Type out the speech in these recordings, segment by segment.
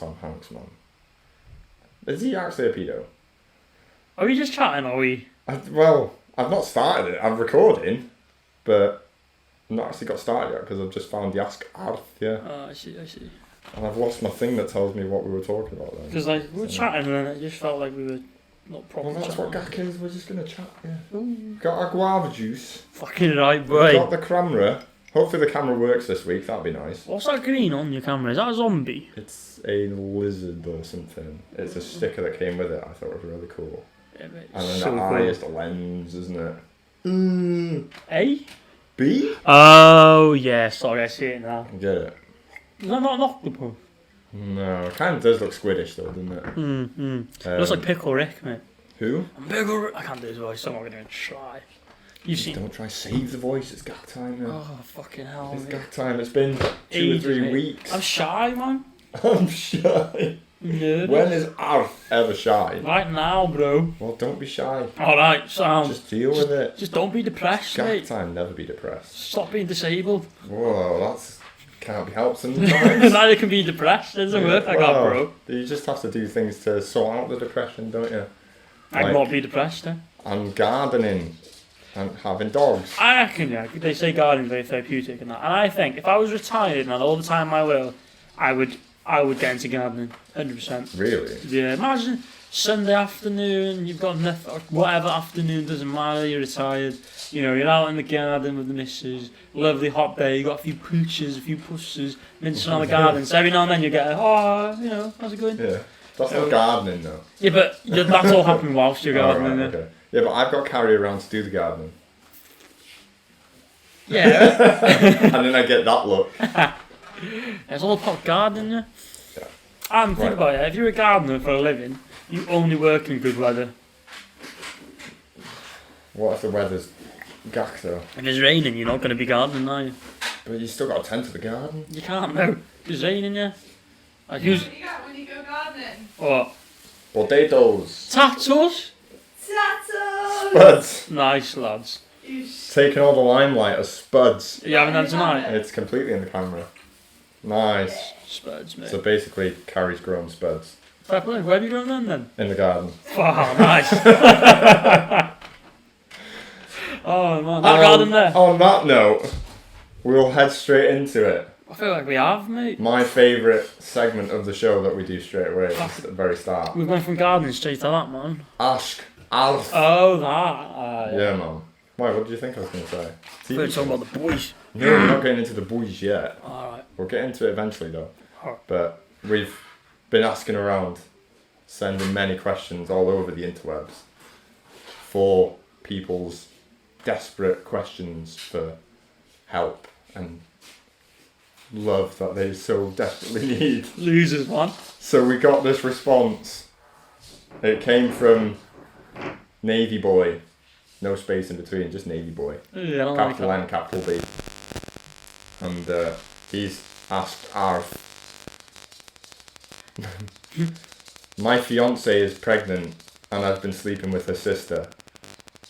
Tom Hanks, man. Is he actually a pedo? Are we just chatting, or are we? Well, I've not started it. I'm recording, but I've not actually got started yet because I've just found the Ask Arth, yeah. Oh, I see. And I've lost my thing that tells me what we were talking about then. Because we were chatting and then it just felt like we were not properly Well, that's chatting. what Gak is. We're just going to chat, yeah. Ooh. Got our guava juice. Fucking right, boy. Got the camera. Hopefully the camera works this week. That'd be nice. What's that green on your camera? Is that a zombie? It's a lizard or something. It's a sticker that came with it. I thought it was really cool. Yeah, mate, And then so the cool. eye is the lens, isn't it? A? B? Oh, yeah, sorry, I see it now. Get it? Is that not an octopus? No, it kind of does look squiddish though, doesn't it? It looks like Pickle Rick, mate. Who? Pickle Rick. I can't do his voice, so I'm not going to even try. You've seen... Don't try save the voice. It's Gak time now. Oh, fucking hell, It's mate. Gak time. It's been 2 or Ages, 3 mate. weeks. I'm shy, man. I'm shy. Nervous. When is Arth ever shy? Right now, bro. Well, don't be shy. Alright, sound. Just deal with it. Just don't be depressed, Gak mate. time. Never be depressed. Stop being disabled. Whoa, that's can't be helped sometimes. Neither can be depressed. It doesn't work like that, bro. You just have to do things to sort out the depression, don't you? I can not be depressed, eh? And gardening. And having dogs. I reckon, yeah, they say gardening's very therapeutic and that. And I think if I was retired and had all the time in my world, I would get into gardening, 100%. Really? Yeah, imagine Sunday afternoon, you've got nothing, whatever afternoon, doesn't matter, you're retired, you know, you're out in the garden with the missus, lovely hot day, you got a few pooches, a few pusses, mincing on the garden, so every now and then you get, you know, how's it going? Yeah. That's not gardening though. Yeah, but that's all happening whilst you're gardening. Right, okay. Yeah, but I've got Cari around to do the gardening. Yeah. And then I get that look. It's all about gardening, yeah? Yeah. And think about it, if you're a gardener for a living, you only work in good weather. What if the weather's Gak though? If it's raining, you're not going to be gardening, are you? But you still got to tend to the garden. You can't, no. It's raining, yeah. Like, who's... What do you got when you go gardening? What? Potatoes. Tattoos? Tattoos! Spuds. Nice, lads. Taking all the limelight as spuds. Are you having them tonight? It's completely in the camera. Nice. Spuds, mate. So basically, Cari's grown spuds. Fair play. Where have you grown them then? In the garden. Oh, nice. Oh, man. That garden there. On that note, we'll head straight into it. I feel like we have, mate. My favourite segment of the show that we do straight away at the very start. We've gone from gardening straight to that, man. Ask Arth. Oh, that. Yeah, man. Why, what did you think I was going to say? We're talking about the boys. No, we're not getting into the boys yet. Alright. We'll get into it eventually though. Alright. But we've been asking around, sending many questions all over the interwebs for people's desperate questions for help and love that they so desperately need. Losers, man. So we got this response. It came from Navy Boy. No space in between, just Navy Boy. Yeah, I don't like Capital that. N, capital B. And he's asked Arth. My fiance is pregnant and I've been sleeping with her sister.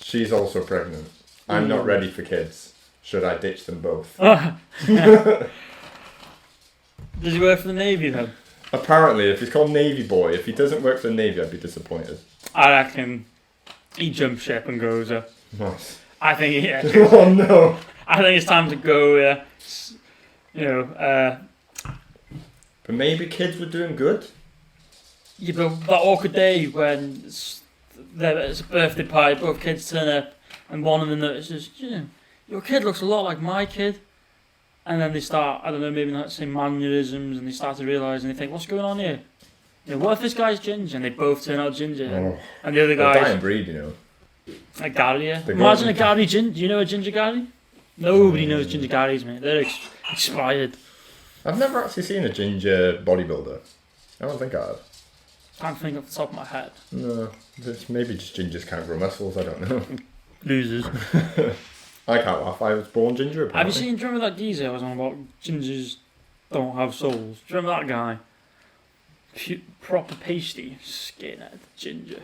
She's also pregnant. I'm not ready for kids. Should I ditch them both? Does he work for the Navy then? Apparently, if he's called Navy Boy, if he doesn't work for the Navy, I'd be disappointed. I reckon he jumps ship and goes. Nice. I think yeah. Oh no! I think it's time to go. You know. But maybe kids were doing good. Yeah, but that awkward day when it's a birthday party, both kids turn up, and one of them notices, you know, your kid looks a lot like my kid. And then they start, I don't know, maybe not saying mannerisms, and they start to realise, and they think, what's going on here? You know, what if this guy's ginger? And they both turn out ginger. Oh. And the other They're guy's dying breed, you know. a Gary, yeah. They're Imagine going- a Gary ginger. Do you know a ginger Gary? Nobody knows ginger Garys, mate. They're expired. I've never actually seen a ginger bodybuilder. I don't think I have. Can't think off the top of my head. No, maybe just gingers can't grow muscles, I don't know. Losers. I can't laugh, I was born ginger apparently. Have you seen, do you remember that geezer I was on about gingers don't have souls? Do you remember that guy? Proper pasty, skinhead ginger.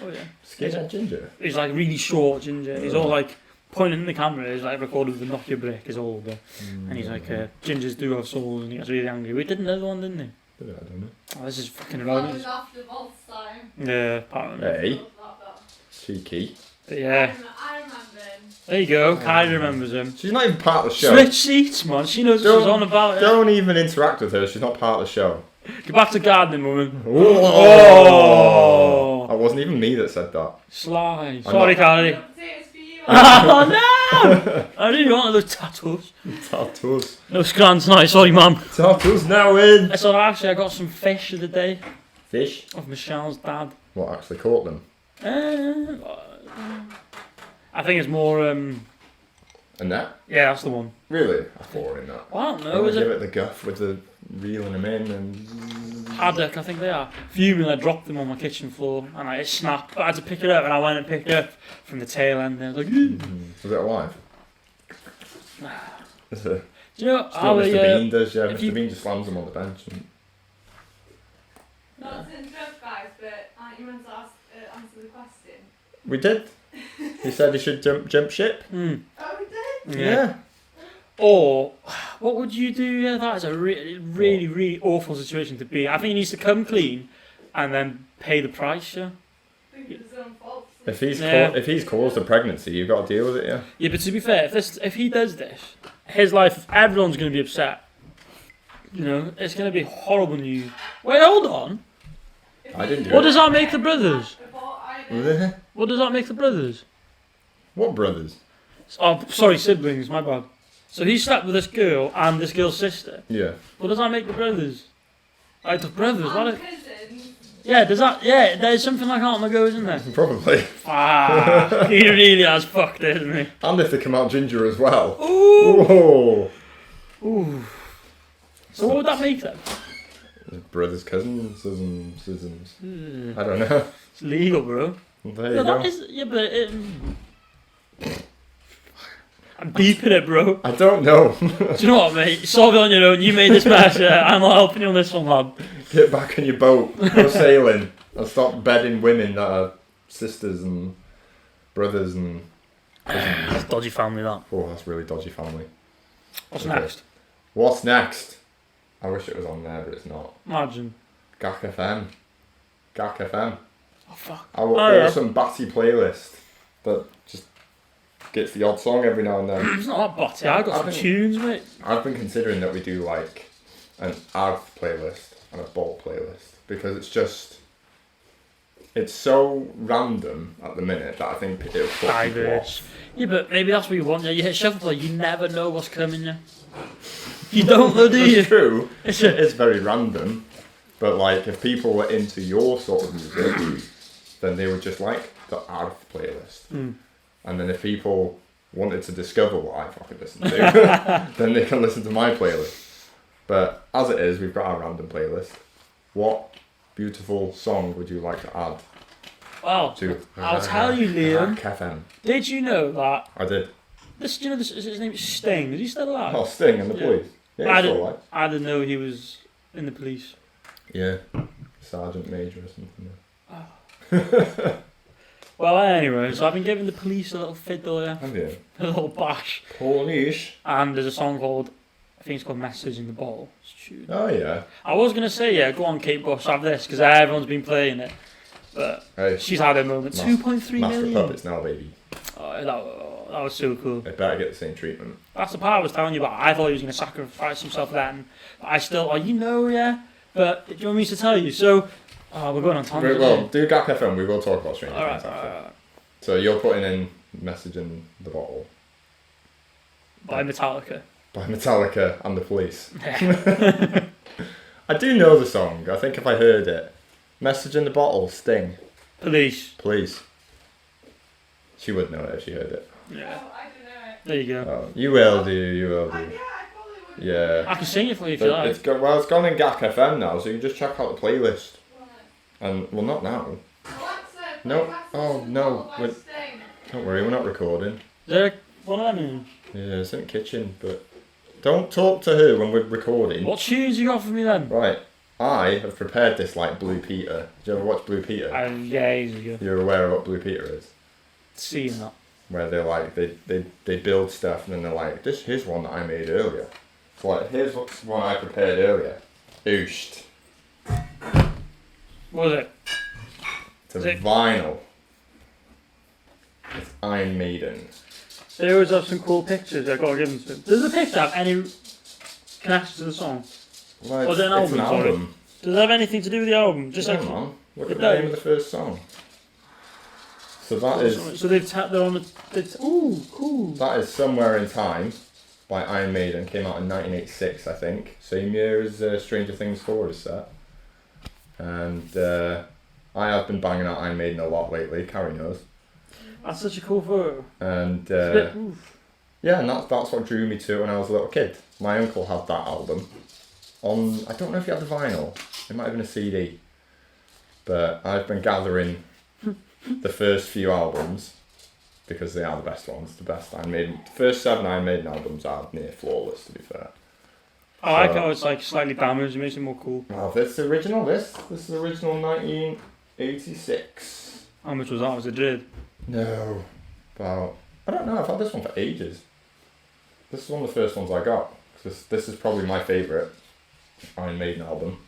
Oh yeah. Skinhead ginger? He's like really short ginger. He's all like pointing in the camera. He's like recorded with a Nokia brick. He's older, and he's like, gingers do have souls, and he gets really angry. We did another one, didn't he? Did it? I don't know. Oh, this is fucking That was irrelevant. after Volt's time. Yeah, apparently. Hey, But cheeky. But yeah, I remember him. there you go. Kylie remembers him. She's not even part of the show. Switch seats, man. She knows what she's on about. Yeah. Don't even interact with her. She's not part of the show. Get back to gardening, woman. Oh! That wasn't even me that said that. Sly. Sorry, Kylie. Potatoes for you. Oh no! I really wanted those tattoos. Tattoos. No scran tonight. Sorry, mum. Tattoos now in. So actually, I got some fish of the day Fish? of Michelle's dad. What, actually caught them? I think it's more. A net? Yeah, that's the one. Really? I thought we were in that. Well, I don't know. I'm Is gonna give it it the guff with the reeling them in and... haddock? I think they are. Fuming, I dropped them on my kitchen floor and it snapped. But I had to pick it up and I went and picked it up from the tail end. And I was like, Was it alive? Is it? do you know What how Mr. they, Bean does, yeah. if Mr. you- Bean just slams them on the bench. And... Not to interrupt, guys, but aren't you meant to answer the question? We did. He said he should jump ship. Oh, we did? Yeah. Or, what would you do? Yeah, that is a really awful situation to be in. I think he needs to come clean and then pay the price, yeah? I think it's his own fault. If he's Yeah. if he's caused a pregnancy, you've got to deal with it, yeah. Yeah, but to be fair, if he does this, his life, everyone's going to be upset. You know, it's going to be horrible news. Wait, hold on. I didn't do What it. does that make the brothers? Before I did. What does that make the brothers? What brothers? Oh, sorry, siblings, my bad. So he slept with this girl and this girl's sister. Yeah. What does that make the brothers? Like the brothers, what? I'm cousins. Yeah, does that? Yeah, there's something like that on the go, isn't there? Probably. Ah, he really has fucked it, isn't he? And if they come out ginger as well. Ooh. Whoa. Ooh. So what would that make them? Brothers, cousins, sizzums. Hmm. I don't know. It's legal, bro. There No, you go. that is, yeah, but I'm beeping it, bro. I don't know. Do you know what, mate? Solve it on your own. You made this mess. Yeah. I'm not helping you on this one, lad. Get back on your boat. Go sailing. And stop bedding women that are sisters and brothers and... That's dodgy family, that. Oh, that's really dodgy family. What's Okay. next? What's next? I wish it was on there, but it's not. Imagine. Gak FM. Gak FM. Oh, fuck. Our yeah. awesome batty playlist that just gets the odd song every now and then. It's not that butty. I got some I think- tunes, mate. I've been considering that we do like an Arth playlist and a Bolt playlist because it's so random at the minute that I think it'll put people Ivers. off. Yeah, but maybe that's what you want. Yeah, you hit shuffle play, you never know what's coming. Yeah. You don't know, do you? It's true. It's very random, but like if people were into your sort of music, then they would just like the Arth playlist. Mm. And then if people wanted to discover what I fucking listen to, then they can listen to my playlist. But as it is, we've got our random playlist. What beautiful song would you like to add Well, to? I'll tell you, Liam. Gak FM. Did you know that I did. this? You know, this his name is Sting. Is he still alive? Oh, Sting and the Yeah. Police. Yeah, I it's didn't. alright. I didn't know he was in the police. Yeah, Sergeant Major or something. Well, anyway, so I've been giving the police a little fiddle, yeah, Have you? a little bash, Police. and there's a song called, I think it's called "Message in the Bottle." It's a tune. Oh yeah. I was gonna say, yeah, go on, Kate Bush, have this, because everyone's been playing it, but Hey, she's had her moment. Mas- 2.3 Master of million. Puppets now, baby. Oh, that was so cool. They better get the same treatment. That's the part I was telling you about. I thought he was going to sacrifice himself then, but I still, yeah. But do you want me to tell you? So, we're going on tangent. Well, do Gak FM. We will talk about Stranger Alright, Things after. alright. So you're putting in "Message in the Bottle" By Metallica. by Metallica and the Police. Yeah. I do know the song. I think if I heard it, "Message in the Bottle," Sting, Police. Police. She would know it if she heard it. Yeah. Oh, I don't know it. There you go. Oh, you will do. You will Yeah, do. I probably would. Yeah. I can sing it for you if you But like. it's gone in Gak FM now, so you just check out the playlist. Right. And well, not now. Alexa, No. play Message Oh, in the no. Bottle by Wait. Sting. Don't worry, we're not recording. Is there one of them in? Yeah, it's in the kitchen, but don't talk to her when we're recording. What tunes you got for me then? Right, I have prepared this like Blue Peter. Did you ever watch Blue Peter? Yeah, easy go. You're aware of what Blue Peter is? Seeing that. Where they're like, they build stuff and then they're like, here's one that I made earlier. So like, here's one I prepared earlier. Ooshed. What was it? It's a Is it- vinyl. It's Iron Maiden. They always have some cool pictures. I've got to give them to. Does the picture have any connection to the song? Well, Was it an it's album, sorry? Does it have anything to do with the album? Just Yeah, like man. Look it at the does. name of the first song. So that is So they've they're on the. Ooh, cool. that is Somewhere in Time by Iron Maiden. Came out in 1986, I think. Same year as Stranger Things 4 is set. And I have been banging out Iron Maiden a lot lately. Cari knows. That's such a cool photo. And It's a bit, oof. yeah, and that's what drew me to it when I was a little kid. My uncle had that album on. I don't know if he had the vinyl. It might have been a CD. But I've been gathering the first few albums because they are the best ones. The best Iron Maiden. The first 7 Iron Maiden albums are near flawless, to be fair. I like how it's like slightly damaged. It makes it more cool. Well, this is original. This is original 1986. How much was that? Was it did? No, about I don't know. I've had this one for ages. This is one of the first ones I got. This is probably my favourite Iron Maiden album.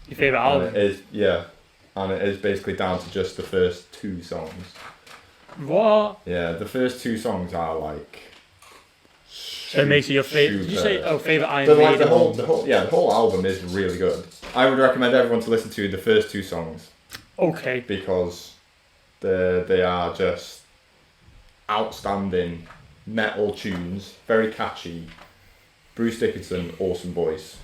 Your favourite And album? it is, yeah, and it is basically down to just the first 2 songs. What? Yeah, the first 2 songs are like. So it makes it your favourite. Did you say favourite Iron But Maiden? like the whole album is really good. I would recommend everyone to listen to the first 2 songs Okay. because they are just outstanding metal tunes, very catchy. Bruce Dickinson, awesome voice.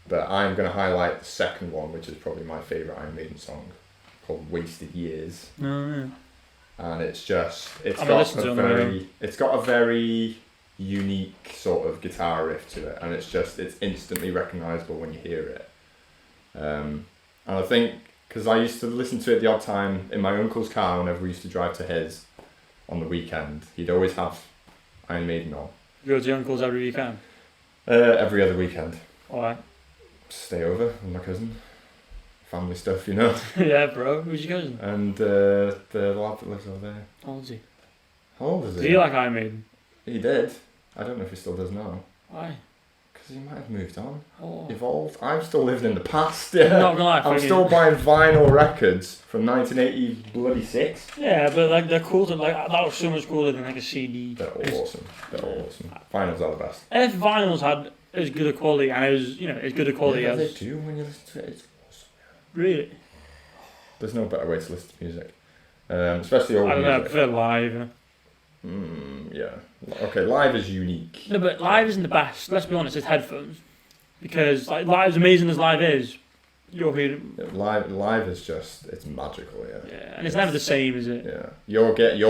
But I'm going to highlight the second one, which is probably my favourite Iron Maiden song, called Wasted Years. No, yeah. And it's got a very unique sort of guitar riff to it, and it's instantly recognisable when you hear it. And I think, because I used to listen to it the odd time in my uncle's car whenever we used to drive to his on the weekend, he'd always have Iron Maiden on. You go to your uncle's every weekend? Every other weekend. Alright. Stay over with my cousin. Family stuff, you know. Yeah, bro. Who's your cousin? And the lad that lives over there. How old is he? How old is he? Do you like Iron Maiden? He did. I don't know if he still does now. Why? Because he might have moved on. Oh. Evolved. I'm still living in the past. I'm Yeah. not gonna lie. I'm fucking- still buying vinyl records from 1986. Yeah, but like they're cool. That was so much cooler than like a CD. They're all awesome. Vinyls are the best. If vinyls had as good a quality and it was as good a quality Yeah, they as do when you listen to it. It's awesome. really. There's no better way to listen to music. Especially old I don't know. I music. prefer live. Yeah. Okay, live is unique. No, but live isn't the best. Let's be honest. It's headphones because like live, as amazing as live is, you're hearing. Live is just, it's magical, yeah. Yeah, and it's never the same, is it? Yeah. You're getting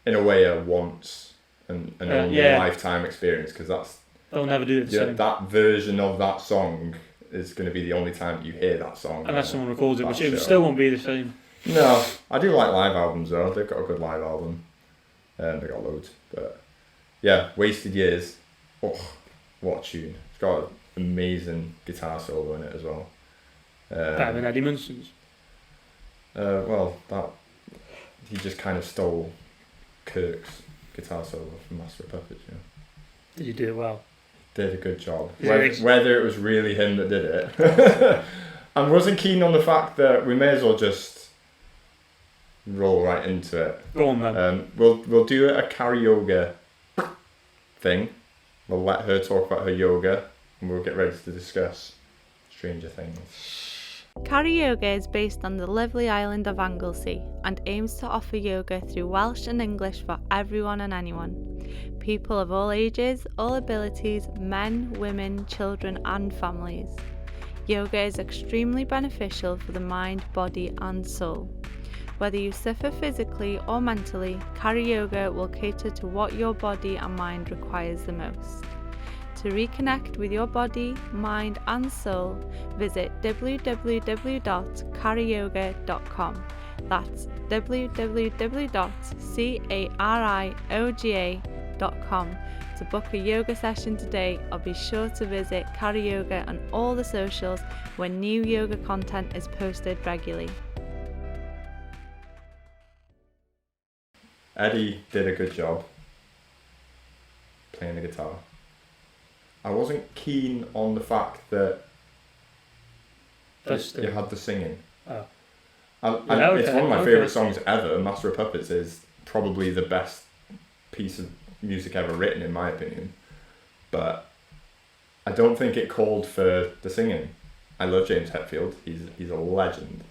in a way a once and only lifetime experience, because They'll never do it the same. that version of that song is going to be the only time that you hear that song. Unless someone records it, that which it show. still won't be the same. No, I do like live albums though. They've got a good live album. They got loads. But yeah, Wasted Years. Oh, what a tune. It's got an amazing guitar solo in it as well. Better than Eddie Munson's. Well, he just kind of stole Kirk's guitar solo from Master of Puppets, you know. Did you do it well? Did a good job. Yeah, Whether it was really him that did it. I wasn't keen on the fact that we may as well just roll right into it. Go on then. We'll do a Cari yoga thing. We'll let her talk about her yoga, and we'll get ready to discuss Stranger Things. Cari Yoga is based on the lovely island of Anglesey and aims to offer yoga through Welsh and English for everyone and anyone. People of all ages, all abilities, men, women, children and families. Yoga is extremely beneficial for the mind, body and soul. Whether you suffer physically or mentally, Cari Yoga will cater to what your body and mind requires the most. To reconnect with your body, mind and soul, visit www.cariyoga.com. That's www.carioga.com to book a yoga session today, or be sure to visit Cari Yoga on all the socials when new yoga content is posted regularly. Eddie did a good job playing the guitar. I wasn't keen on the fact that Dusty. You had the singing. Oh. And Yeah, okay, it's one of my okay. favourite songs ever. Master of Puppets is probably the best piece of music ever written, in my opinion. But I don't think it called for the singing. I love James Hetfield. He's a legend,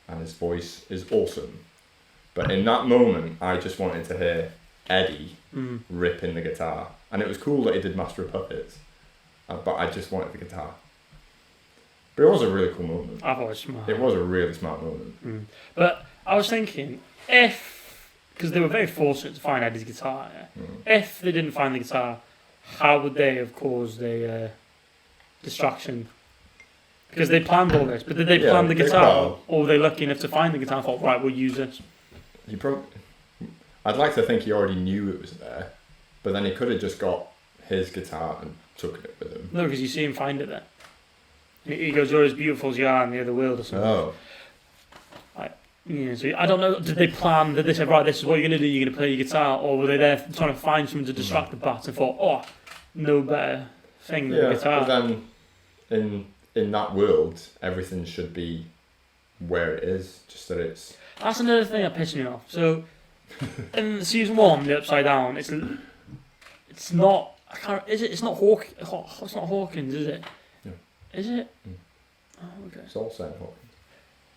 and his voice is awesome. But in that moment, I just wanted to hear Eddie ripping the guitar, and it was cool that he did Master of Puppets. But I just wanted the guitar. But it was a really cool moment. I thought it was smart. It was a really smart moment. But I was thinking, because they were very fortunate to find Eddie's guitar, if they didn't find the guitar, how would they have caused a distraction? Because they planned all this, but did they plan the guitar, or were they lucky enough to find the guitar and thought, right, we'll use this? I'd like to think he already knew it was there, but then he could have just got his guitar and took it with him. No, because you see him find it there. He goes, "You're as beautiful as you are in the other world," or something. Oh. Yeah, so I don't know. Did they plan? Did they say, "Right, this is what you're going to do. You're going to play your guitar," or were they there trying to find something to distract the bats and thought, "Oh, no better thing than the guitar"? But then in that world, everything should be where it is. Just that it's. That's another thing that pissed me off. So, in season 1, the Upside Down, it's not. I can't. Is it? It's not It's not Hawkins, is it? No. Is it? Mm. Oh, okay. It's all Sam Hawkins.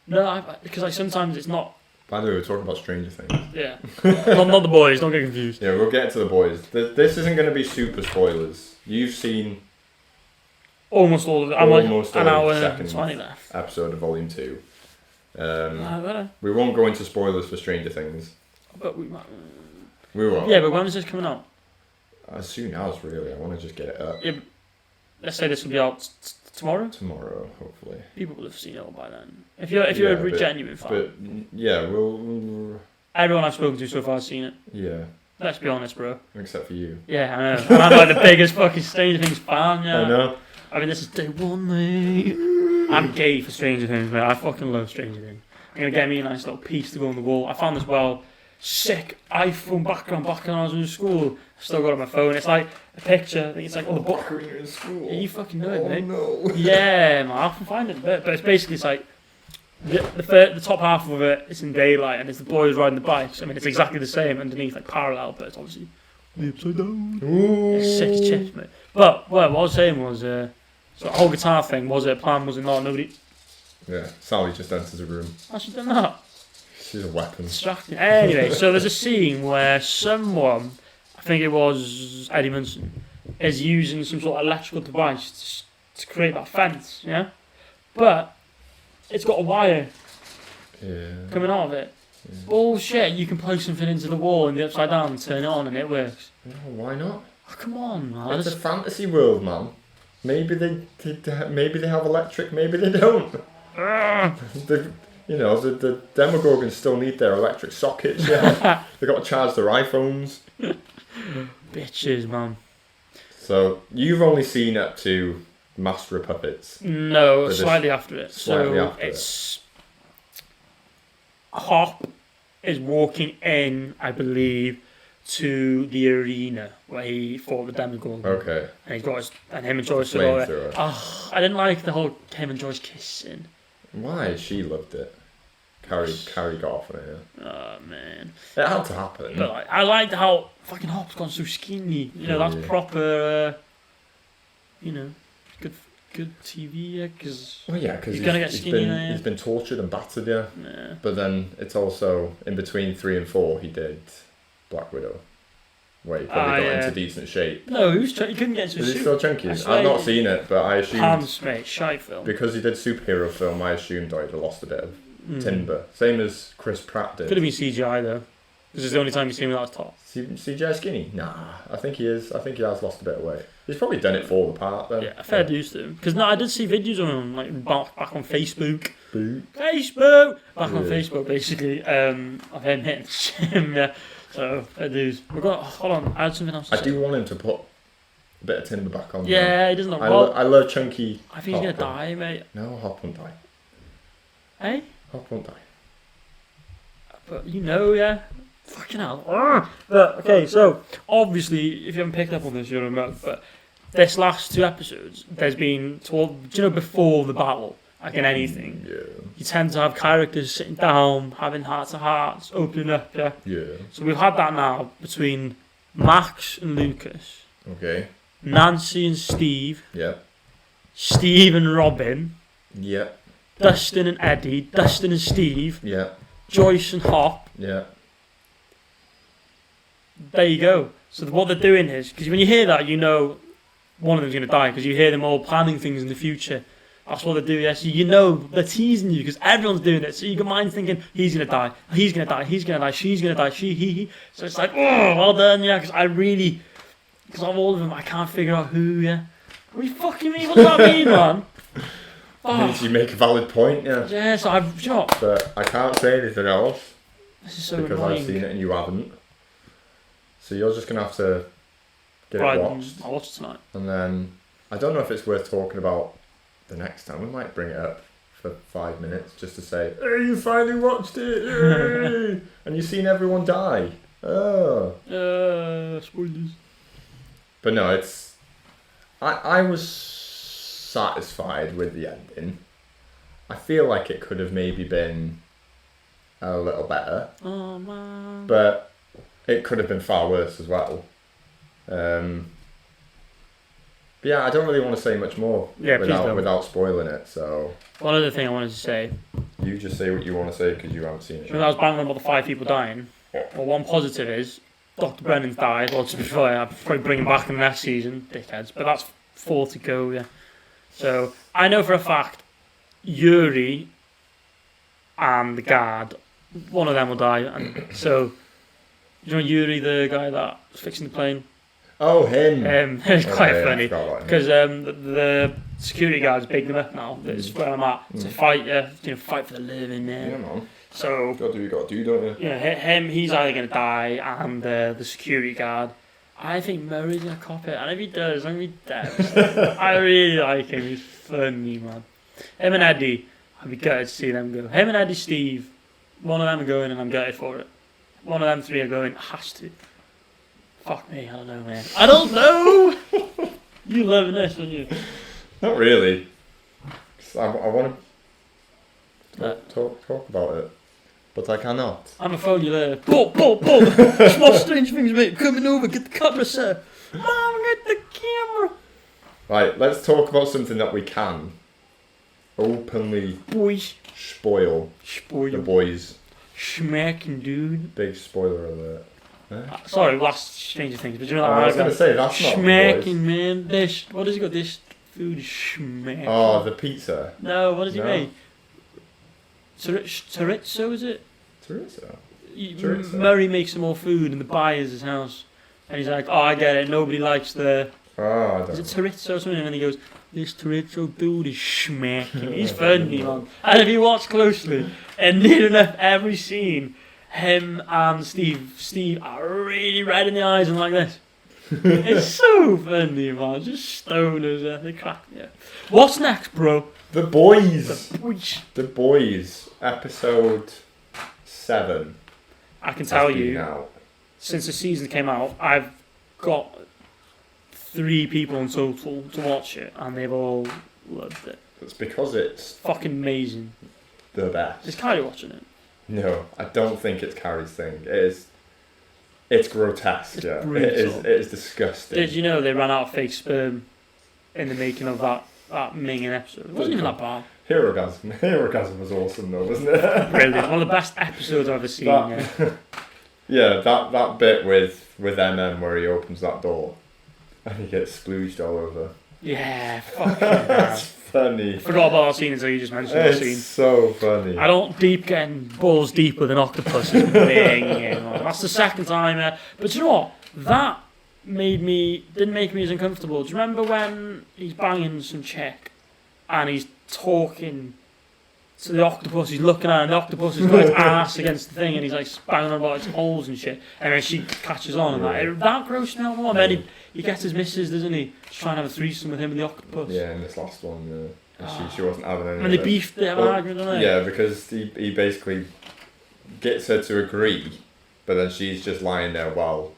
No, because like sometimes it's not. By the way, we're talking about Stranger Things. Yeah. not the boys. Don't get confused. Yeah, we'll get to the boys. This isn't going to be super spoilers. You've seen almost all of it. I'm almost like an all hour of the and second 20 left. episode of Volume 2. Better. We won't go into spoilers for Stranger Things. But we might. We won't. Yeah, but when is this coming out? As soon as, really. I want to just get it up. Yeah, let's say this will be out tomorrow. Tomorrow, hopefully. People will have seen it all by then. If you're a genuine fan. But yeah, we'll. Everyone I've spoken to so far has seen it. Yeah. Let's be honest, bro. Except for you. Yeah, I know. And I'm like the biggest fucking Stranger Things fan. Yeah. I know. I mean, this is day 1, mate. I'm gay for Stranger Things, mate. I fucking love Stranger Things. I'm gonna get me a nice little piece to go on the wall. I found this sick iPhone background back when I was in school. I still got it on my phone. It's like a picture. I think it's like all the book. When you're in school. Yeah, you fucking know it, mate. No. Yeah, man. I can find it in a bit, but it's basically like the top half of it is in daylight, and it's the boys riding the bikes. I mean, it's exactly the same underneath, like parallel, but it's obviously the upside down. Ooh. It's sick as chips, mate. But what I was saying was, so the whole guitar thing, was it a plan? Was it not? Nobody. Yeah, Sally just enters the room. I should have done that. She's a weapon. Distracting. Anyway, so there's a scene where someone, I think it was Eddie Munson, is using some sort of electrical device to create that fence, yeah? But it's got a wire coming out of it. Yeah. Bullshit, you can plug something into the wall in the upside down and turn it on and it works. Oh, why not? Oh, come on, man. It's a fantasy world, man. Maybe they have electric, maybe they don't. the Demogorgons still need their electric sockets, yeah. They've got to charge their iPhones. Bitches, man. So, you've only seen up to Master of Puppets. No, slightly after it. Slightly so after it's... Hop is walking in, I believe, to the arena where he fought the Demogorgon. Okay. And he's got him and Joyce. Flamethrower. Oh, I didn't like the whole him and Joyce kissing. Why? She loved it. Cari got off on it, yeah. Oh, man. It had to happen. But like, I liked how fucking Hop's gone so skinny. You know, that's proper, good TV, yeah, because because he's going to get skinny he's been tortured and battered, yeah. Yeah. But then it's also, in between 3 and 4, he did Black Widow. Where he probably got into decent shape. No, he couldn't get into Is a he suit. still chunky? I've not seen it, but I assumed... Pants, mate, shite film. Because he did superhero film, I assumed I'd have lost a bit of timber. Same as Chris Pratt did. Could have been CGI, though. This is the only time you've seen him without his top. CGI skinny? Nah, I think he is. I think he has lost a bit of weight. He's probably done it for the part, then. Yeah, fair dues to him. Because I did see videos of him, like, back on Facebook. Back on Facebook, basically, of him hitting the gym, yeah. So, fair dues. Hold on, I had something else to say. I do want him to put a bit of timber back on. Yeah, he doesn't look I love chunky. I think he's going to die, mate. No, Hop won't die. Eh? Hop won't die. But, yeah. Fucking hell. But, okay, so, obviously, if you haven't picked up on this, you're a mug, but this last 2 episodes, there's been, before the battle, like in anything. Yeah. You tend to have characters sitting down, having heart-to-hearts, opening up, yeah? Yeah. So we've had that now between Max and Lucas, Okay. Nancy and Steve, Yeah. Steve and Robin, Yeah. Dustin and Eddie, Dustin and Steve, Yeah. Joyce and Hop. Yeah. There you go. So what they're doing is, because when you hear that, you know one of them's going to die, because you hear them all planning things in the future. That's what they do, yes. You know they're teasing you, because everyone's doing it. So your mind's thinking, he's going to die, he's going to die, he's going to die, she's going to die, he. So it's like, oh, well done, yeah, because because of all of them, I can't figure out who, yeah. What do you fucking mean? What does that mean, man? Oh. You make a valid point, yeah. Yeah, so I've shot. But I can't say anything else This is so because annoying. I've seen it and you haven't. So you're just going to have to get Right, it watched. I'll watch it tonight. And then, I don't know if it's worth talking about the next time. We might bring it up for 5 minutes just to say, hey, you finally watched it! Yay! And you've seen everyone die. Oh. Spoilers. But no, it's... I was satisfied with the ending. I feel like it could have maybe been a little better. Oh, man. But it could have been far worse as well. But yeah, I don't really want to say much more without spoiling it. So One other thing I wanted to say. you just say what you want to say because you haven't seen it. When I was banging on about the 5 people dying, well, one positive is Dr. Brennan's died. Well, to be fair, I'll probably bring him back in the next season, dickheads. But that's 4 to go, yeah. So I know for a fact Yuri and the guard, one of them will die. And so, you know Yuri, the guy that was fixing the plane? Oh, him. It's quite Okay, I funny forgot about him. because the security guards bigged them up now. That's where I'm at to fight. Fight for the living, man. Yeah, man. So You gotta do what you gotta do, don't you? yeah, him. He's either gonna die, and the security guard. I think Murray's gonna cop it, and if he does, I'm gonna be dead. I really like him. He's funny, man. Him and Eddie, I'd be gutted to see them go. Him and Eddie, Steve, one of them are going, and I'm gutted for it. One of them 3 are going. Has to. Fuck me, I don't know, man. I don't know! You loving this, aren't you? Not really. 'Cause I want to talk about it, but I cannot. I'm gonna phone you later. Boom! Small strange things, mate. Coming over, get the camera, sir. Mom, get the camera. Right, let's talk about something that we can openly Boys. spoil the Spoil. boys. Smacking, dude. Big spoiler alert. Sorry, last Stranger Things, but you know I was going to say, that's not the boys. smacking, man. This, what has he got? This food is smacking. Oh, the pizza. No, what does he No. make? Chorizo, is it? Teresa. He- Chorizo. Murray makes some more food and the buyer's his house. And he's like, oh, I get it, nobody likes the... Oh, I don't Is it know. chorizo or something? And then he goes, this chorizo dude is smacking. He's funny, man. And if you watch closely, and near enough every scene, him and Steve are really red in the eyes and like this. It's so funny, man. Just stoners, they crack me up. What's next, bro? The Boys. Boys. The Boys. Episode 7. I can tell has been you, out. since the season came out, I've got 3 people in total to watch it, and they've all loved it. It's because it's Fucking amazing. the best. Is Cari watching it? No, I don't think it's Carrie's thing. It's grotesque, It's yeah. brutal. It is disgusting. Did you know they ran out of fake sperm in the making of that Mingin episode? It wasn't even that bad. Herogasm was awesome though, wasn't it? Brilliant. One of the best episodes I've ever seen. That- Yeah. Yeah, that bit with MM where he opens that door and he gets splooged all over. Yeah, fucking That's hell. funny. I forgot about that scene until you just mentioned that scene. It's so funny. I don't getting balls deep with an octopus is banging, man. That's the second time. But you know what? That didn't make me as uncomfortable. Do you remember when he's banging some chick and he's talking to the octopus? He's looking at it and the octopus has got its ass against the thing and he's like banging on about its holes and shit. And then she catches on and that grossed me out more. And then he gets his missus, doesn't he? Just trying to have a threesome with him and the octopus. Yeah, in this last one, she wasn't having any And of they it. beefed, they have an argument, don't they? Yeah, because he basically gets her to agree, but then she's just lying there while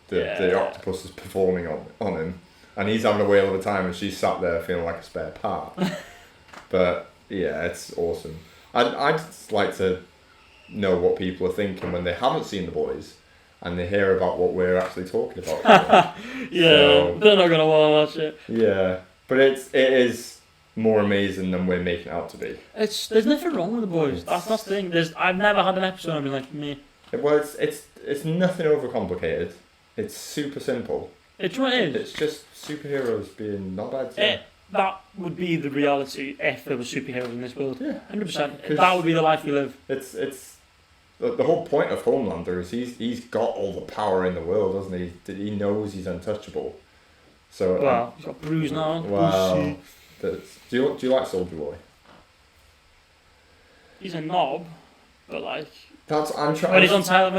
the octopus is performing on him, and he's having a whale of a time, and she's sat there feeling like a spare part. But Yeah, it's awesome. I'd just like to know what people are thinking when they haven't seen The Boys and they hear about what we're actually talking about. Yeah, So, they're not gonna want to watch it. yeah, but it is more amazing than we're making it out to be. There's nothing wrong with The Boys. That's the thing. I've never had an episode I've been like, meh. Well, it's nothing overcomplicated. It's super simple. It's what it is. It's just superheroes being knobheads. Yeah. That would be the reality if there were superheroes in this world. Yeah. 100%. That would be the life we live. It's the whole point of Homelander is he's got all the power in the world, doesn't he? He knows he's untouchable. So Well, he's got Bruce now. wow. Do you like Soldier Boy? He's a knob, but like I'm trying. when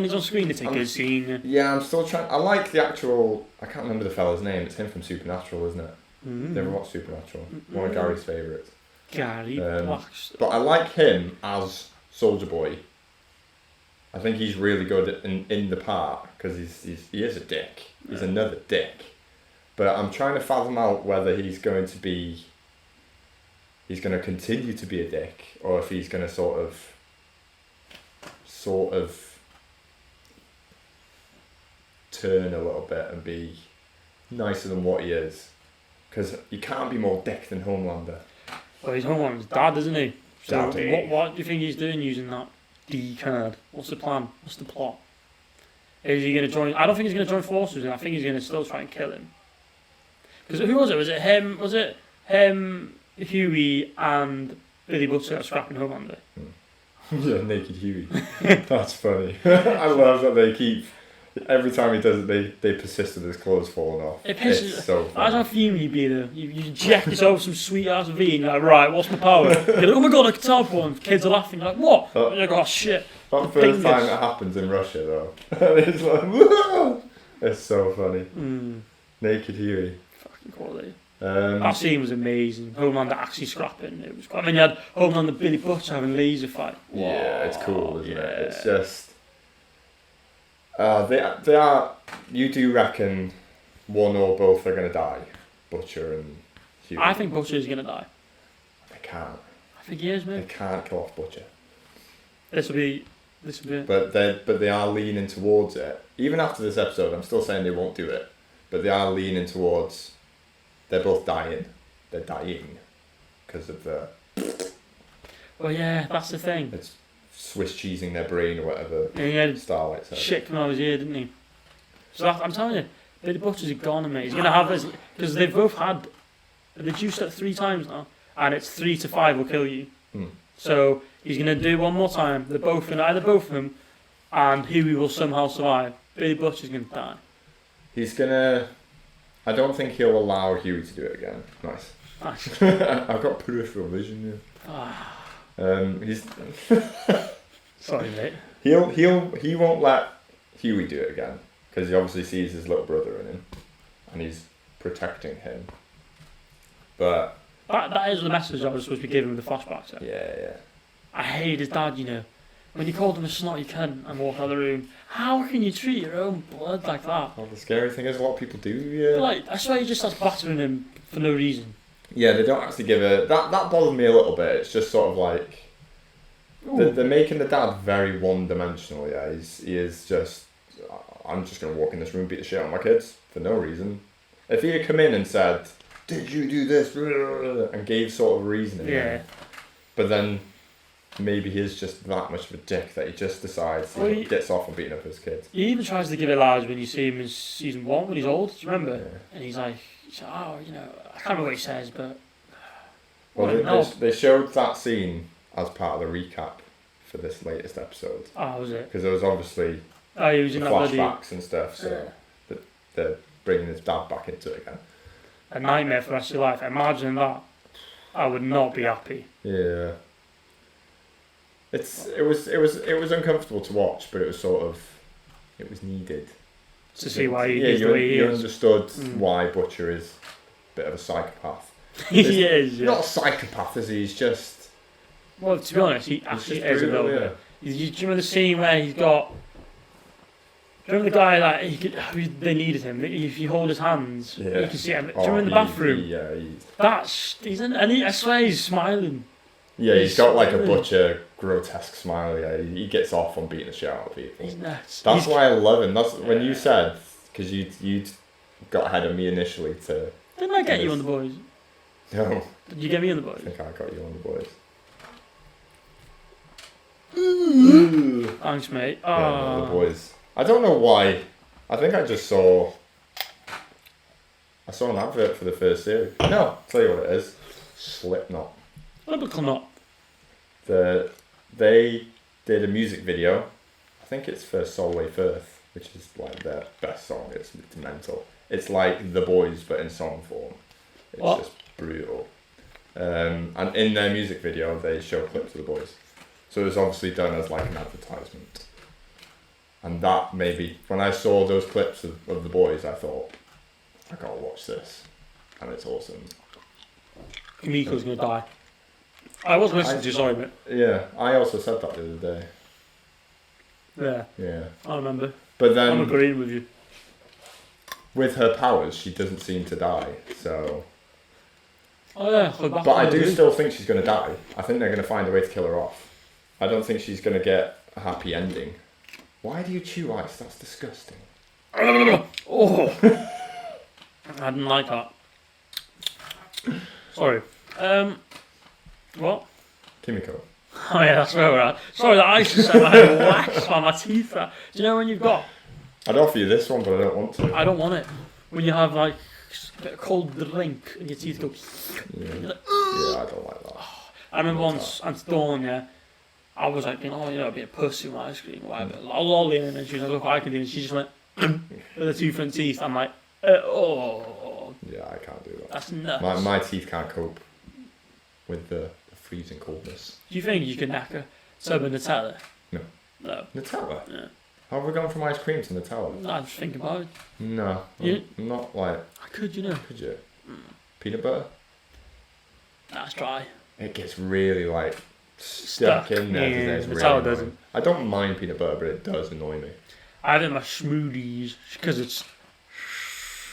he's on screen, it's a good scene. Yeah, I'm still trying. I like the actual. I can't remember the fella's name. It's him from Supernatural, isn't it? Never watched Supernatural. One of Gary's favourites. Gary. But I like him as Soldier Boy. I think he's really good in the part because he is a dick. He's another dick. But I'm trying to fathom out whether he's going to continue to be a dick, or if he's going to sort of turn a little bit and be nicer than what he is. Because you can't be more dick than Homelander. Well, he's Homelander's dad, isn't he? So Daddy. what do you think he's doing using that D card? What's the plan? What's the plot? Is he going to join? I don't think he's going to join forces, and I think he's going to still try and kill him. Because who was it? Was it him? Was it him, Huey, and Billy Butcher scrapping Homelander? Yeah, Naked Huey. That's funny. I love that they keep. Every time he does it, they persist with his clothes falling off. It's so funny. That's how fuming you'd be though. You inject yourself some sweet ass V and you're like, right, what's my power? You're like, oh my god, I can tell one. Kids are laughing, you're like, what? And you're like, oh shit. That first time it happens in Russia though. It's like, whoa! It's so funny. Naked Huey. Fucking quality. That scene was amazing. Homelander actually scrapping. It was quite. I mean, you had Homelander Billy Butcher having laser fight. Whoa. Yeah, it's cool, isn't it? It's just. They are. You do reckon one or both are going to die? Butcher and Huey? I think Butcher is going to die. They can't. I think he is, They mate. can't kill off Butcher. This will be it. But they are leaning towards it. Even after this episode, I'm still saying they won't do it. But they are leaning towards. They're both dying. They're dying because of the. Well, yeah, that's the thing. It's Swiss cheesing their brain or whatever. And he had Starlight said. shit coming out of his ear, didn't he? So I'm telling you, Billy Butcher's a goner, mate. He's going to have this because they've both had. They've juiced it 3 times now, and it's 3 to 5 will kill you. So he's going to do one more time. They're both going to either both of them, and Huey will somehow survive. Billy Butcher's going to die. He's gonna. I don't think he'll allow Huey to do it again. Nice. I've got peripheral vision here. He's. Sorry, mate. He won't let Huey do it again because he obviously sees his little brother in him, and he's protecting him. But that is the message I was supposed to be giving with the flashbacks. Yeah. I hated his dad, you know. When you called him a snotty cunt and walked out of the room, how can you treat your own blood like that? Well, the scary thing is a lot of people do, yeah. Like, I swear he just starts battering him for no reason. Yeah, they don't actually give a... That bothered me a little bit. It's just sort of like... They're making the dad very one-dimensional, yeah. He is just... I'm just going to walk in this room and beat the shit out of my kids for no reason. If he had come in and said, did you do this? And gave sort of reasoning. Yeah. But then... Maybe he's just that much of a dick that he just decides he gets off on beating up his kids. He even tries to give it large when you see him in season 1 when he's old. Do you remember? Yeah. And he's like, oh, you know, I can't remember what he says, but. Well, they showed that scene as part of the recap for this latest episode. Oh, was it? Because there was obviously he was in flashbacks and stuff, so they're bringing his dad back into it again. A nightmare for the rest of your life. Imagine that. I would not be happy. Yeah. It was uncomfortable to watch, but it was needed to see why he is the way he is. You understood why Butcher is a bit of a psychopath. He is. Yeah. Not a psychopath, is he? He's just. Well, to be honest, he actually is a little bit. Do you remember the scene where he's got? Do you remember the guy that they needed him? If you hold his hands, you can see him. Do you remember in the bathroom? Yeah, I swear he's smiling. Yeah, he's got like a butcher, grotesque smile. Yeah, he gets off on beating the shit out of people. He's nuts. That's why I love him. That's when you said, because you got ahead of me initially to. Didn't I get you on the boys? No. Did you get me on the boys? I think I got you on the boys. Thanks, mate. Yeah, the boys. I don't know why. I think I just saw. I saw an advert for the first series. No, I'll tell you what it is. Slipknot. Not. They did a music video. I think it's for Solway Firth, which is like their best song. It's mental. It's like The Boys, but in song form. It's just brutal. And in their music video, they show clips of The Boys. So it was obviously done as like an advertisement. And that maybe, when I saw those clips of The Boys, I thought, I gotta watch this. And it's awesome. Kamiko's gonna die. I wasn't listening to you, sorry, mate. Yeah, I also said that the other day. Yeah, I remember. But then, I'm agreeing with you. with her powers, she doesn't seem to die, so... Oh yeah, But I do still think she's going to die. I think they're going to find a way to kill her off. I don't think she's going to get a happy ending. Why do you chew ice? That's disgusting. Oh! I didn't like that. Sorry. What? Kimiko. Oh yeah, that's where we're at. Sorry, the ice is set my head wax on my teeth. Do you know when you've got? I'd offer you this one, but I don't want to. I don't want it. When you have like a bit of cold drink and your teeth go. Yeah, Like, yeah, I don't like that. I remember once, Aunt Dawn, yeah, I was like, a bit of pussy with ice cream, whatever. I'll lolly in, and she was like, look what I can do, and she just went with her two front teeth. I'm like, oh. Yeah, I can't do that. That's nuts. My teeth can't cope with the freezing coldness. Do you think you can knack a tub of Nutella? No. No. Nutella? Yeah. How have we gone from ice cream to Nutella? I just think about it. No. You- Not like... I could, you know. Could you? Peanut butter? That's dry. It gets really like stuck in there. Yeah, It's Nutella really annoying. doesn't. I don't mind peanut butter, but it does annoy me. I have it in my smoothies because it's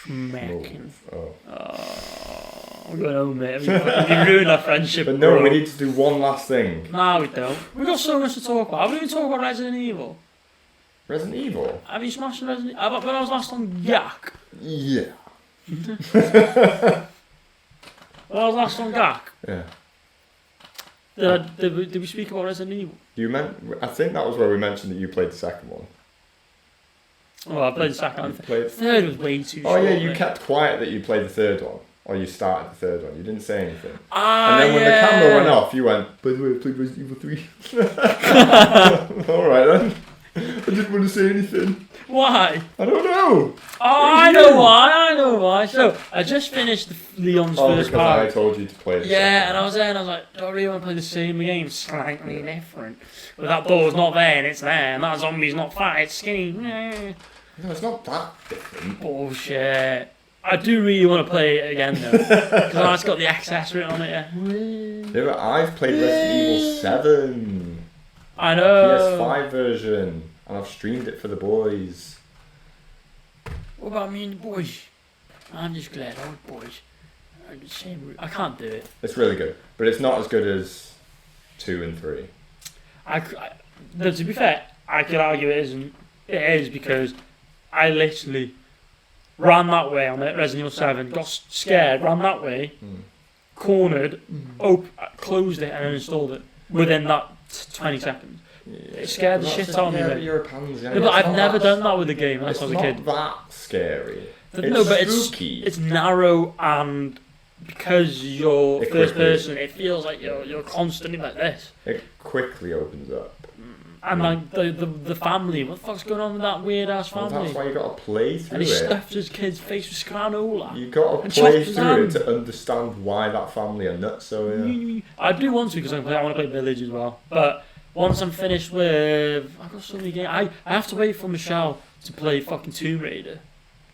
smacking. Oh. Oh, I'm going home, mate. You ruined our friendship. But no, bro. we need to do one last thing. Nah, we don't. We've got so much to talk about. Haven't even talked about Resident Evil. Resident Evil? Have you smashed Resident Evil? When I was last on Gak. Yeah. When I was last on Gak, Yeah. did we speak about Resident Evil? I think that was where we mentioned that you played the second one. Oh, I played the second one. You played... The third was way too Oh short. yeah, you mate. kept quiet that you played the third one. Or you started the third one. You didn't say anything. Ah, And then when yeah. the camera went off, you went, by the way, I played Resident Evil 3. Alright then. I didn't want to say anything. Why? I don't know. Oh, I know why. So, I just finished Leon's first because I part. told you to play the Yeah, second and I was there and I was like, do I really want to play the same game? Slightly different. But that door's not there and it's there, and that zombie's not fat, it's skinny. No, it's not that different. Bullshit. I do really want to play it again though. Because it's got the XS written on it, yeah. Yeah, but I've played Resident Evil 7. I know. PS5 version. And I've streamed it for the boys. What about me and the boys? I'm just glad all the boys are the same route. I can't do it. It's really good. But it's not as good as 2 and 3. No, to be fair, I could argue it isn't. It is because I literally ran that way on it, Resident Evil 7, got scared, ran that way, cornered, closed it and then installed it within that 20 seconds. It scared the shit out of me, mate. You're a pansy. No, but I've never done that with a game unless I was a kid. It's not that scary. No, but spooky. it's narrow, and because you're It first quickly- person, it feels like you're constantly like this. It quickly opens up. And like the family, what the fuck's going on with that weird ass Well, family? that's why you got to play through And he it. stuffed his kid's face with granola. You got to And play chopped his through hand. it to understand why that family are nuts. So yeah. I do want to because I want to play Village as well. But once I'm finished with, I've got so many games. I have to wait for Michelle to play fucking Tomb Raider.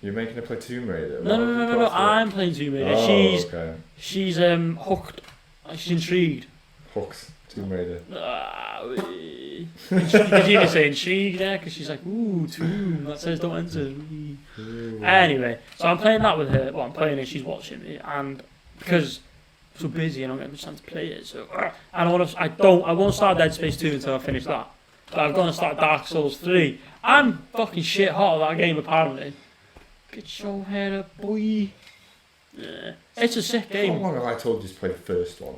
You're making her play Tomb Raider. No. I'm playing Tomb Raider. Oh, okay. She's hooked. She's intrigued. Hooks. Tomb Raider. Did you even say intrigued there? Because she's like, ooh, tomb. That says don't enter. Ooh. Anyway, so I'm playing that with her. Well, I'm playing it. She's watching it, and because so busy and I don't get much time to play it. So I won't start Dead Space 2 until I finish that. But I'm gonna start Dark Souls 3. I'm fucking shit hot at that game apparently. Get your head up, boy. Yeah. It's a sick game. How long have I told you to play the first one?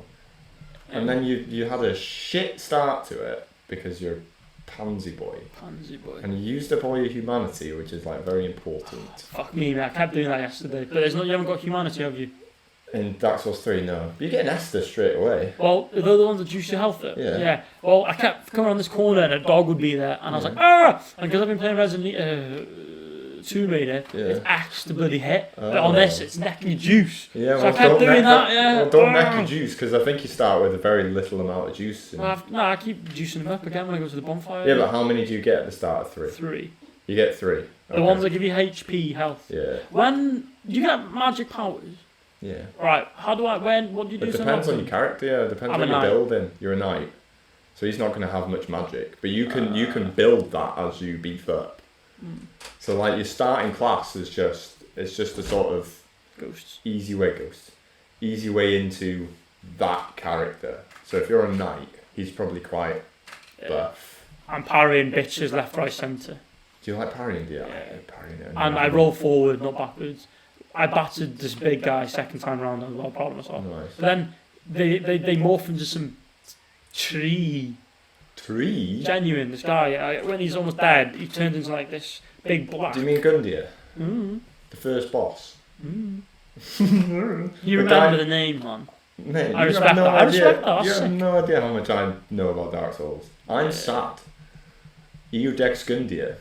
And then you had a shit start to it because you're a pansy boy. Pansy boy. And you used up all your humanity, which is like very important. Fuck me, man. I kept doing that yesterday. But you haven't got humanity, have you? In Dark Souls 3, no. You get an Esther straight away. Well, they're the ones that juice your health though. Yeah. Well, I kept coming around this corner and a dog would be there, and I was like, ah! And because I've been playing Resident Evil 2 Raider, it's X to bloody hit. But on this, it's neck your juice. Yeah, so I kept doing that, Well, don't neck your juice, because I think you start with a very little amount of juice. I keep juicing them up again when I go to the bonfire. Yeah, but how many do you get at the start of 3? 3. You get 3. Okay. The ones that give you HP, health. Yeah. When do you get magic powers? Yeah. Right, what do you do? It depends on your character, yeah. It depends on your building. You're a knight. So he's not going to have much magic. But you can build that as you beef up. So like your starting class is just a sort of ghosts. Easy way into that character. So if you're a knight, he's probably quite buff. I'm parrying bitches left, right, centre. Do you like parrying? Yeah. Parrying. And I roll forward, not backwards. I battered this big guy second time round and I was all proud of myself. Nice. But then they morph into some tree. Tree? Genuine, this guy. When he's almost dead, he turns into like this big black. Do you mean Gundyr? The first boss? You remember the name, man. Mate, I respect that. I respect that. You have no idea how much I know about Dark Souls. I'm sad. Ioga Gundyr.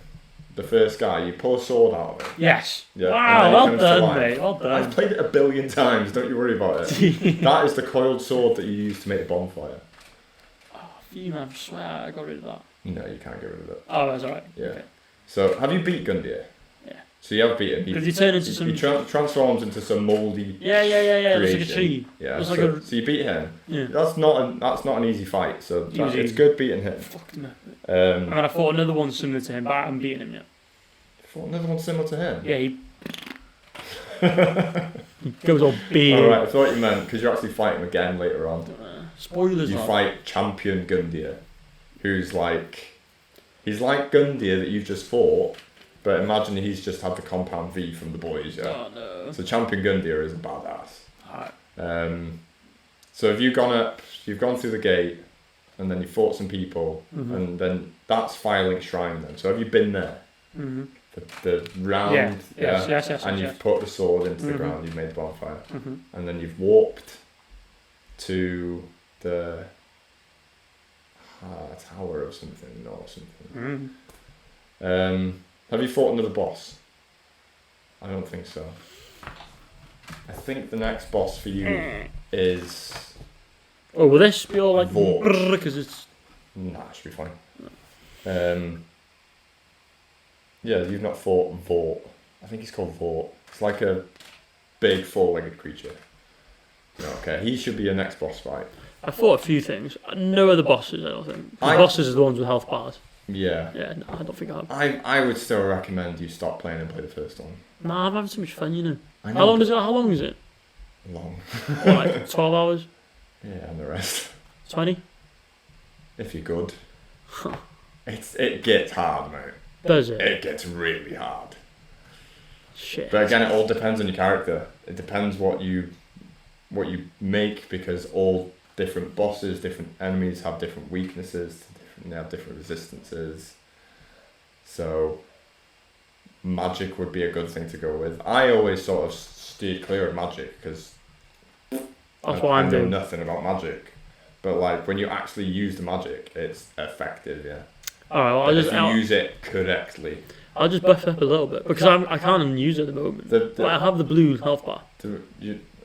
The first guy, you pull a sword out of it. Yes. Yeah, wow, well done, mate. Well done. I've played it 1 billion times, don't you worry about it. That is the coiled sword that you use to make a bonfire. Oh, you man, I swear I got rid of that. No, you can't get rid of it. Oh, that's alright. Yeah. Okay. So, have you beat Gundyr? Yeah. So you have beaten him. Does he turn into some... He transforms into some mouldy Yeah. creation. It's like a tree. Yeah, so you beat him. Yeah. That's not an easy fight, so it's good beating him. Fucked him up. And I fought another one similar to him, but I haven't beaten him yet. Fought another one similar to him? Yeah, he goes all big. Alright, I thought you meant, because you're actually fighting again later on. Spoilers. You fight Champion Gundyr, who's he's like Gundyr that you've just fought, but imagine he's just had the compound V from the boys, yeah? Oh no. So Champion Gundyr is a badass. Alright. So have you gone through the gate, and then you fought some people, and then that's Firelink Shrine then. So have you been there? Mm-hmm. The round, yes, and you've put the sword into the ground, you've made the bonfire, Mm-hmm. and then you've warped to the tower or something, have you fought another boss? I don't think so. I think the next boss for you is... Oh, will this be all like... Vort. Because it's... Nah, it should be fine. Yeah, you've not fought Vort. I think he's called Vort. It's like a big four-legged creature. No, okay, he should be your next boss fight. I fought a few things. No other bosses, I don't think. The bosses are the ones with health bars. Yeah. Yeah, no, I don't think I have. I would still recommend you stop playing and play the first one. Nah, I'm having so much fun, you know. I know. How long is it? Long. What, like 12 hours? Yeah, and the rest. 20? If you're good. It gets hard, mate. Does it? It gets really hard. Shit. But again, it all depends on your character. It depends what you make, because all different bosses, different enemies have different weaknesses, they have different resistances. So magic would be a good thing to go with. I always sort of steered clear of magic because I know nothing about magic. But like when you actually use the magic, it's effective, yeah. Alright, well, if you use it correctly. I'll just buff up a little bit because I can't even use it at the moment. But I have the blue health bar.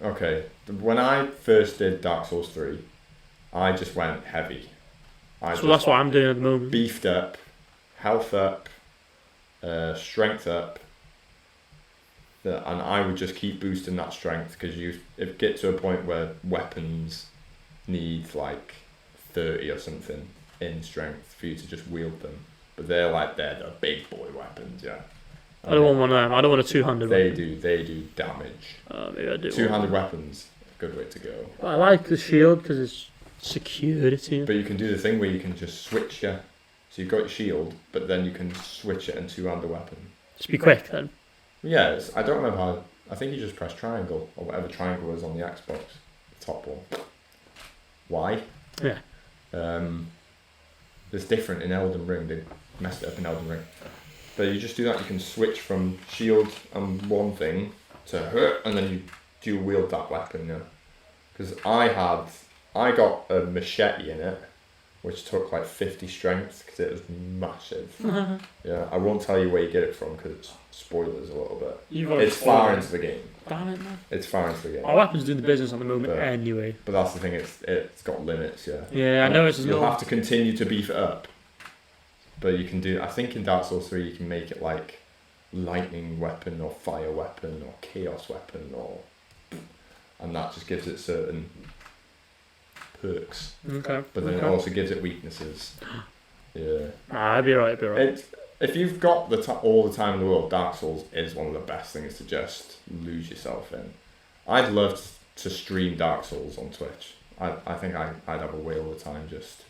Okay, when I first did Dark Souls 3, I just went heavy. So that's what I'm doing at the moment. Beefed up, health up, strength up, and I would just keep boosting that strength because it get to a point where weapons need like 30 or something in strength for you to just wield them. But they're the big boy weapons, yeah. I don't want one of them. I don't want a two-handed weapon. They do damage. Maybe I do. Two-handed weapons. good way to go. But I like the shield because it's security. But you can do the thing where you can just switch your... So you've got your shield, but then you can switch it and two-hand the weapon. Just be quick then. Yeah, I don't remember how... I think you just press triangle, or whatever triangle was on the Xbox. The top one. Why? Yeah. It's different in Elden Ring. They messed it up in Elden Ring. But you just do that, you can switch from shield and one thing to hurt, and then you dual wield that weapon, yeah. Because I got a machete in it, which took like 50 strength, because it was massive. Yeah, I won't tell you where you get it from, because it's spoilers a little bit. It's far into the game. Damn it, man. It's far into the game. Our weapons doing the business at the moment anyway. But that's the thing, it's got limits, yeah. Yeah, I know it's You'll have to continue to beef it up. But you can do, I think in Dark Souls 3 you can make it like lightning weapon or fire weapon or chaos weapon and that just gives it certain perks. Okay. But then it also gives it weaknesses. Yeah. I'd be right. If you've got all the time in the world, Dark Souls is one of the best things to just lose yourself in. I'd love to stream Dark Souls on Twitch. I think I'd have a whale of a time just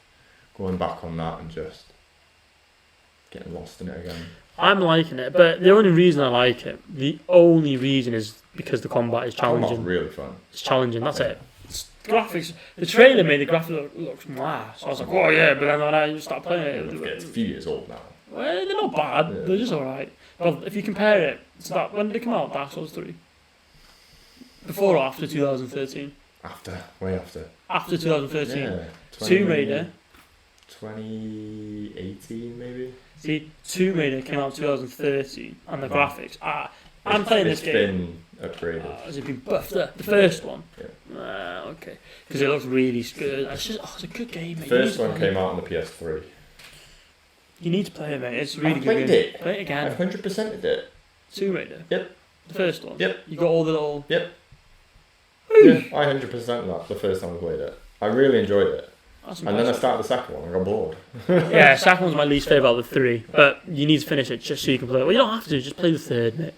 going back on that and just getting lost in it again. I'm liking it, but the only reason I like it, is because the combat is challenging. Combat's really fun. It's challenging, that's it. It's graphics, the trailer made the graphics look wow. So I was like, oh yeah, but then when I started playing it, It's a few years old now. Well, they're not bad, Yeah. they're just alright. But if you compare it to that, when did it come out, Dark Souls 3? Before or after 2013? Way after. After 2013. Yeah. Tomb Raider. 2018 maybe? See, Tomb Raider came out in 2013, and the graphics, I'm playing this game. It's been upgraded. Has it been buffed up? The first one? Yeah. Okay. Because it looks really good. It's a good game, mate. The first one came out on the PS3. You need to play it, mate. It's a really I good played game. it. Play it again. I've 100%ed it. Tomb Raider? Yep. The first one? Yep. You got all the little... Yep. Yeah, I 100% that the first time I played it. I really enjoyed it. That's And then I started the second one and I got bored. Yeah, second one's my least favourite out of the three, but you need to finish it just so you can play it. Well, you don't have to, just play the third, mate.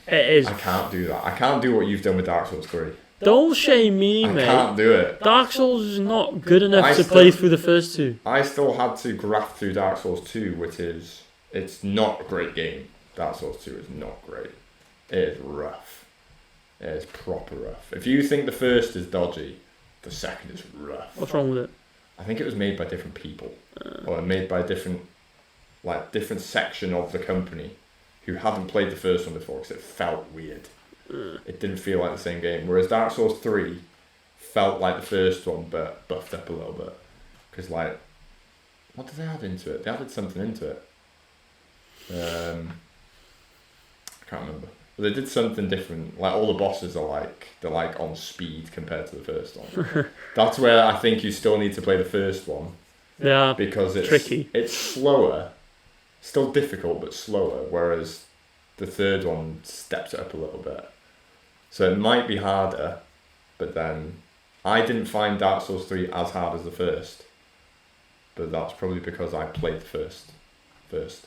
It is. I can't do that. I can't do what you've done with Dark Souls 3. Don't shame me, I mate. can't do it. Dark Souls is not good enough to play through the first two. I still had to graft through Dark Souls 2, which is... It's not a great game. Dark Souls 2 is not great. It is rough. It is proper rough. If you think the first is dodgy, the second is rough. What's wrong with it? I think it was made by different people. Or made by different section of the company who hadn't played the first one before because it felt weird. It didn't feel like the same game. Whereas Dark Souls 3 felt like the first one but buffed up a little bit. Because what did they add into it? They added something into it. I can't remember. But they did something different. Like all the bosses are they're on speed compared to the first one. That's where I think you still need to play the first one. Yeah. Because it's tricky. It's slower. Still difficult but slower. Whereas the third one steps it up a little bit. So it might be harder, but then I didn't find Dark Souls 3 as hard as the first. But that's probably because I played the first. If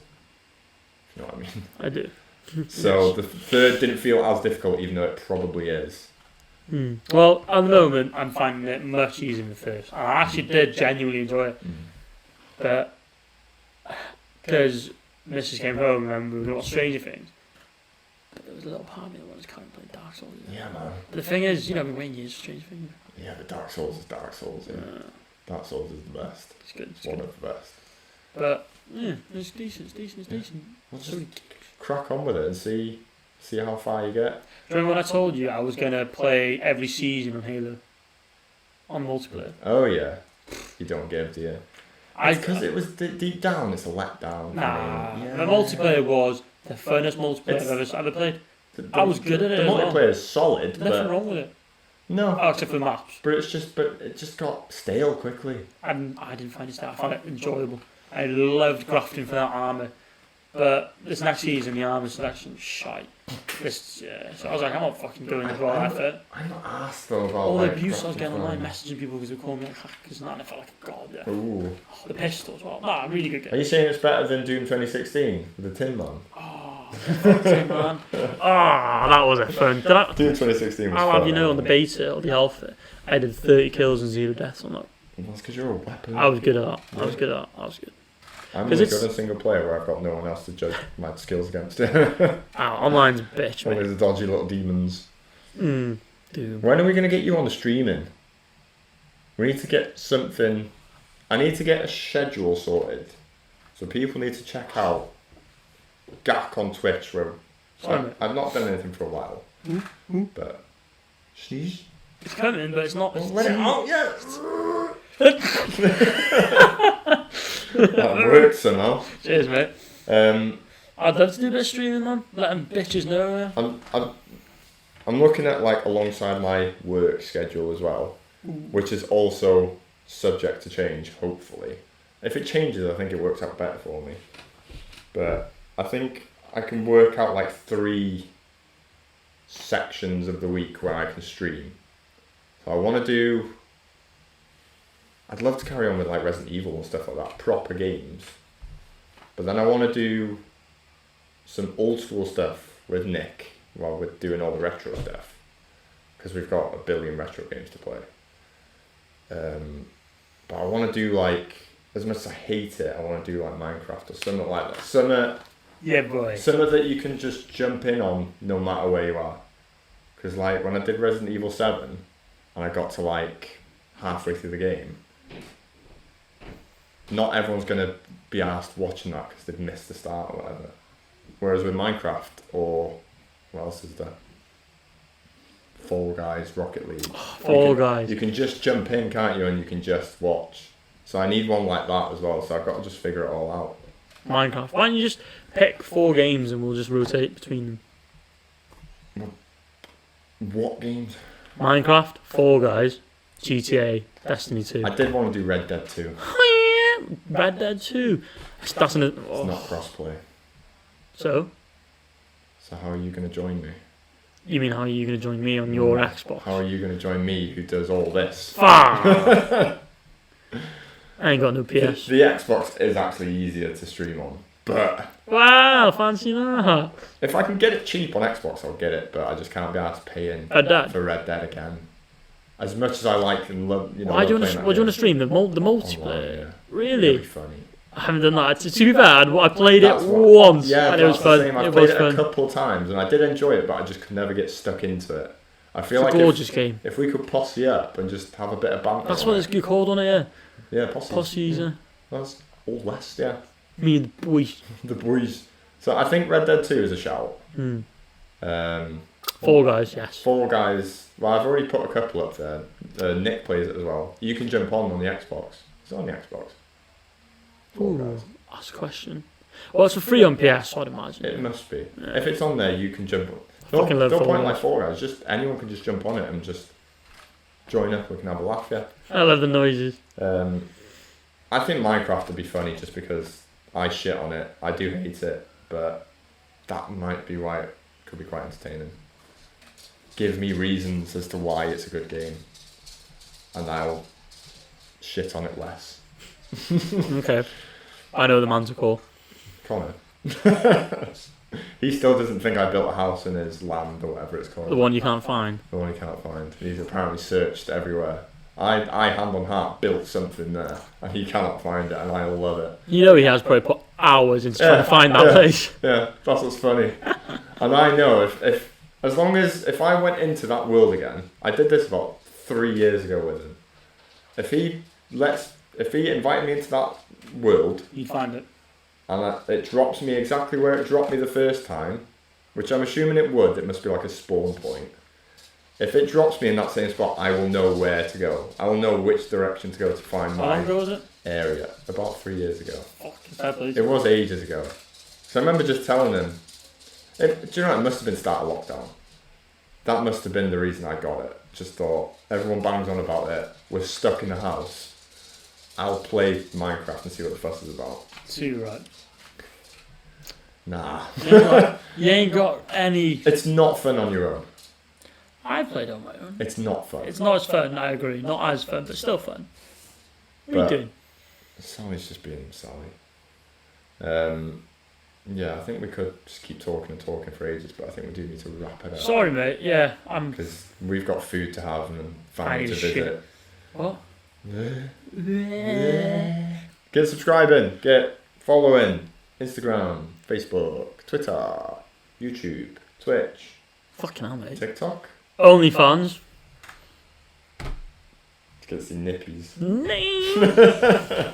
you know what I mean. I do. So the third didn't feel as difficult, even though it probably is. Well, at the moment, I'm finding it much easier than the first. I actually did genuinely enjoy it. But because Mrs. came home and we were going to watch Stranger Things, but there was a little part of me that wanted to kind of play Dark Souls. Yeah, man. But the thing is, I've been waiting years for Stranger Things. Yeah, but Dark Souls is Dark Souls. Yeah. Dark Souls is the best. It's good. It's one of the best. But yeah, it's decent. Well, just crack on with it and see how far you get. Do you remember when I told you I was going to play every season on Halo? On multiplayer? Oh yeah. You don't give, do you? Because it was deep down, it's a letdown. Nah, the multiplayer was the funnest multiplayer I've ever played. I was good at it. The multiplayer is solid. Nothing wrong with it. No. Oh, except for the maps. But it just got stale quickly. And I didn't find it stale. I found it enjoyable. I loved grafting for that armour. But this next season, the armour selection, shite. So I was like, I'm not fucking doing this raw effort. I'm not asked though about all the abuse I was getting online, messaging people because they were calling me hackers and that, and I felt like a god. Yeah. Ooh. The pistol as well. Nah, really good game. Are you saying it's better than Doom 2016 with the Tin Man? Oh, man. That was a fun. Doom 2016 was I'll fun. have you know on the beta or the alpha, I did 30 kills and 0 deaths on that. That's because you're a weapon. I was good at that. I was good. I'm 'Cause really it's- good at single player where I've got no one else to judge my skills against. Online's a bitch, Always mate. the dodgy little demons. Doom. When are we going to get you on the streaming? We need to get something. I need to get a schedule sorted. So people need to check out Gak on Twitch. Where I've not done anything for a while. But sneeze. It's coming, but it's not. Let it out yet. That worked somehow. Cheers, mate. Um, I'd love to do a bit of streaming, man. Let them bitches know. I'm looking at like alongside my work schedule as well, which is also subject to change. Hopefully, if it changes, I think it works out better for me. But I think I can work out like 3 sections of the week where I can stream. So I want to do. I'd love to carry on with like Resident Evil and stuff like that, proper games. But then I want to do some old school stuff with Nick while we're doing all the retro stuff, because we've got a billion retro games to play. But I want to do like, as much as I hate it, I want to do like Minecraft or something like that. Something that you can just jump in on no matter where you are. Because like when I did Resident Evil 7 and I got to like halfway through the game, not everyone's going to be asked watching that because they've missed the start or whatever. Whereas with Minecraft or what else is there? Fall Guys, Rocket League. Fall Guys. You can just jump in, can't you? And you can just watch. So I need one like that as well. So I've got to just figure it all out. Minecraft. Why don't you just pick 4 games and we'll just rotate between them? What games? Minecraft, Fall Guys, GTA, Destiny 2. I did want to do Red Dead 2. Red Dead 2. That's an. It's not crossplay. So how are you going to join me? you mean how are you going to join me on your Xbox? How are you going to join me who does all this? Fuck! I ain't got no PS. The Xbox is actually easier to stream on. But Wow, fancy that. if I can get it cheap on Xbox, I'll get it. But I just can't be asked paying Red Dead. for Red Dead again. As much as I like and love, Why do you want to? What do you want to stream? The multiplayer? Online, yeah. Really? It'd be funny. I haven't done that. To be fair, I played That's it what- once Yeah, and it was that's the fun. same. I It played was it a fun. couple of times and I did enjoy it, but I just could never get stuck into it. I feel It's like a gorgeous game. if we could posse up and just have a bit of banter. That's on what it. it's called on it, yeah. Yeah, posse. Posse's, That's Old West, yeah. me and the boys. The boys. So I think Red Dead 2 is a shout. Mm. Um, Fall Guys, yes. Fall Guys. Well, I've already put a couple up there. Nick plays it as well. You can jump on the Xbox. It's on the Xbox. Fall Ooh, Guys. that's a question. Well, it's for free on PS, I'd imagine. It must be. Yeah. If it's on there, you can jump on. Fucking love Don't Fall point Guys. like Fall Guys. Just anyone can just jump on it and just join up. We can have a laugh, yeah. I love the noises. I think Minecraft would be funny just because I shit on it. I do hate it, but that might be why it could be quite entertaining. Give me reasons as to why it's a good game, and I'll shit on it less. Okay. I know the man to call. Connor. He still doesn't think I built a house in his land or whatever it's called. The one you can't find. The one he can't find. He's apparently searched everywhere. I hand on heart built something there, and he cannot find it, and I love it. You know he has probably put hours into trying to find that place. Yeah, that's what's funny. And I know if as long as if I went into that world again, I did this about 3 years ago with him. If he invited me into that world, You'd find it. and it drops me exactly where it dropped me the first time, which I'm assuming it would. It must be like a spawn point. If it drops me in that same spot, I will know where to go. I will know which direction to go to find How long my ago was it? area. About 3 years ago. Fucking fair play. It was ages ago. So I remember just telling him, do you know, it must have been start of lockdown. That must have been the reason I got it. Just thought, everyone bangs on about it. We're stuck in the house. I'll play Minecraft and see what the fuss is about. Too right. Nah. You ain't got any. It's not fun on your own. I played on my own. It's not fun. It's not as fun, I agree. Not as fun, but still fun. What are you But- doing? Sally's just being Sally. Yeah, I think we could just keep talking for ages, but I think we do need to wrap it up. Sorry, mate. Yeah, I'm. Because we've got food to have and family to Shit. visit. What? Get subscribing, get following, Instagram, Facebook, Twitter, YouTube, Twitch, Fucking hell, mate. TikTok. OnlyFans. To get to see nippies. Nee.